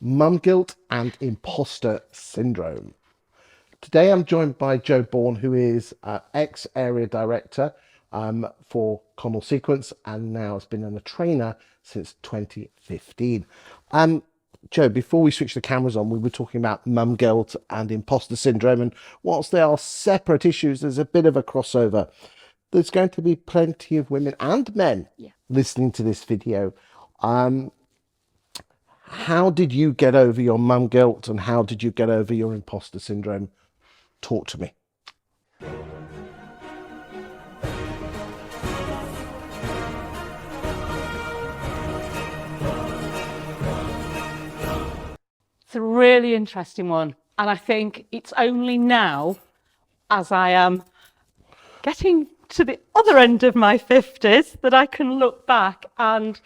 Mum guilt and imposter syndrome. Today I'm joined by Bourne, who is ex-area director for Connell Sequence and now has been a trainer since 2015. Joe, before we switch the cameras on, we were talking about mum guilt and imposter syndrome, and whilst they are separate issues, there's a bit of a crossover. There's going to be plenty of women and men listening to this video. How did you get over your mum guilt and how did you get over your imposter syndrome? Talk to me. It's a really interesting one. And I think it's only now, as I am getting to the other end of my 50s, that I can look back and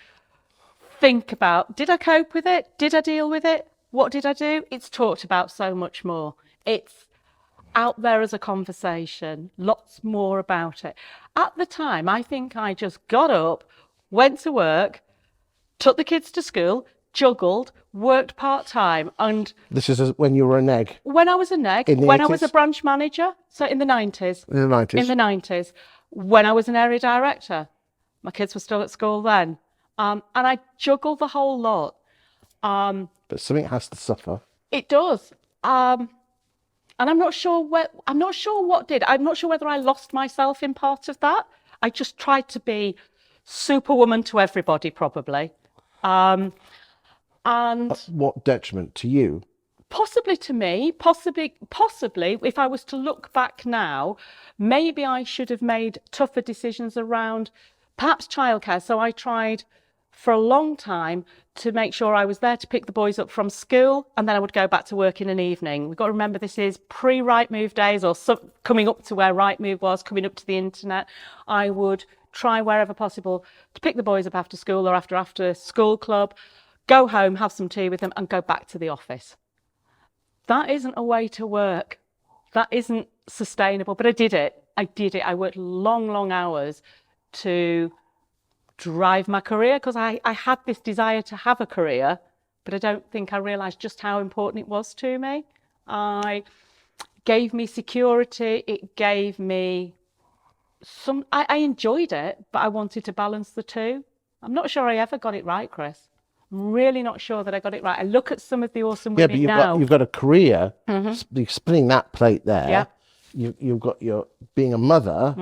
think about, did I cope with it? Did I deal with it? What did I do? It's talked about so much more. It's out there as a conversation, lots more about it. At the time, I think I just got up, went to work, took the kids to school, juggled, worked part-time, and This is when you were an egg. when I was a neg, In the when I 80s? was a branch manager, so in the 90s. In the 90s. In the 90s, when I was an area director. My kids were still at school then. And I juggled the whole lot. But something has to suffer. It does. And I'm not sure what did. I'm not sure whether I lost myself in part of that. I just tried to be superwoman to everybody, probably. And What detriment to you? possibly to me, possibly, if I was to look back now, maybe I should have made tougher decisions around perhaps childcare. So I tried for a long time to make sure I was there to pick the boys up from school, and then I would go back to work in an evening. We've got to remember this is pre-Rightmove days, or coming up to where Rightmove was, coming up to the internet. I would try wherever possible to pick the boys up after school or after school club, go home, have some tea with them, and go back to the office. That isn't a way to work. That isn't sustainable, but I did it. I worked long hours to drive my career because I had this desire to have a career, but I don't think I realised just how important it was to me. It gave me security. It gave me I enjoyed it, but I wanted to balance the two. I'm not sure I ever got it right, Chris. I'm really not sure that I got it right. I look at some of the awesome Yeah, women but now. you've got a career. You're spinning that plate there. Yeah. You've got your being a mother,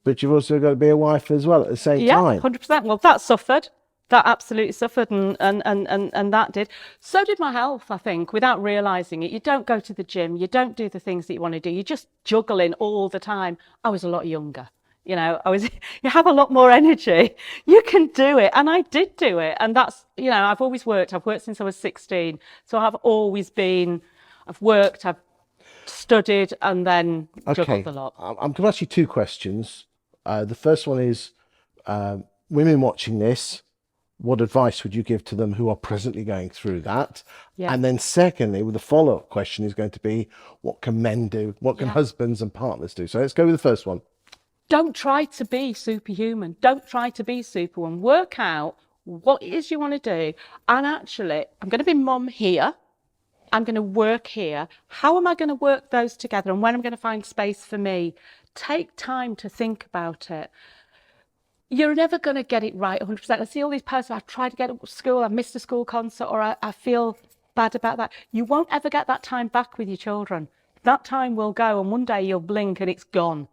but you've also got to be a wife as well at the same time. 100%. Well, that suffered. That absolutely suffered, and that did. So did my health, I think, without realising it. You don't go to the gym. You don't do the things that you want to do. You're just juggling all the time. I was a lot younger. You know, you have a lot more energy. You can do it. And I did do it. And that's, I've always worked. I've worked since I was 16. So I've worked, I've studied, and then juggled a lot. I'm going to ask you two questions. The first one is, women watching this, what advice would you give to them who are presently going through that? Yeah. And then secondly, the follow-up question is going to be, what can men do? What can husbands and partners do? So let's go with the first one. Don't try to be superhuman. Don't try to be superwoman. Work out what it is you want to do. And actually, I'm going to be mum here. I'm going to work here. How am I going to work those together? And when I'm going to find space for me? Take time to think about it. You're never going to get it right 100%. I see all these posts, I've tried to get to school, I've missed a school concert, or I feel bad about that. You won't ever get that time back with your children. That time will go, and one day you'll blink and it's gone.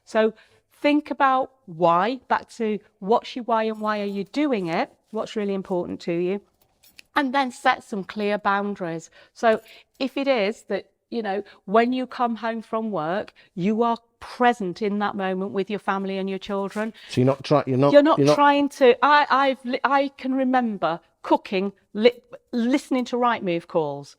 So think about why, back to what's your why and why are you doing it, what's really important to you, and then set some clear boundaries. So if it is that, when you come home from work, you are present in that moment with your family and your children. So you're not trying to, I can remember cooking, listening to Rightmove calls.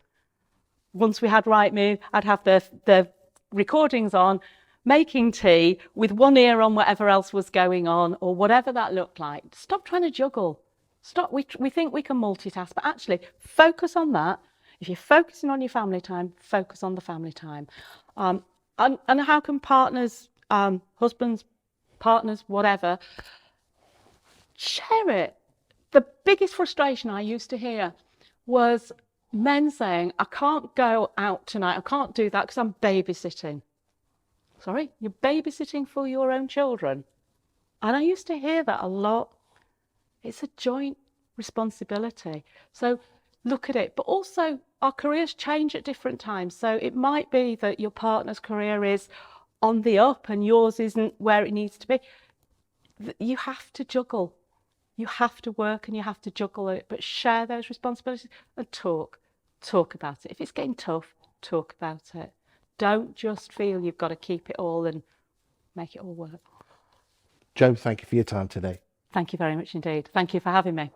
Once we had Rightmove, I'd have the recordings on, making tea with one ear on whatever else was going on, or whatever that looked like. Stop trying to juggle. Stop. We think we can multitask, but actually focus on that. If you're focusing on your family time, focus on the family time. And how can partners, husbands, partners, whatever, share it? The biggest frustration I used to hear was Men saying, I can't go out tonight, I can't do that because I'm babysitting. Sorry, you're babysitting for your own children. And I used to hear that a lot. It's a joint responsibility. So look at it. But also, our careers change at different times. So it might be that your partner's career is on the up and yours isn't where it needs to be. You have to juggle. You have to work and you have to juggle it, but share those responsibilities and talk. Talk about it. If it's getting tough, talk about it. Don't just feel you've got to keep it all and make it all work. Jo, thank you for your time today. Thank you very much indeed. Thank you for having me.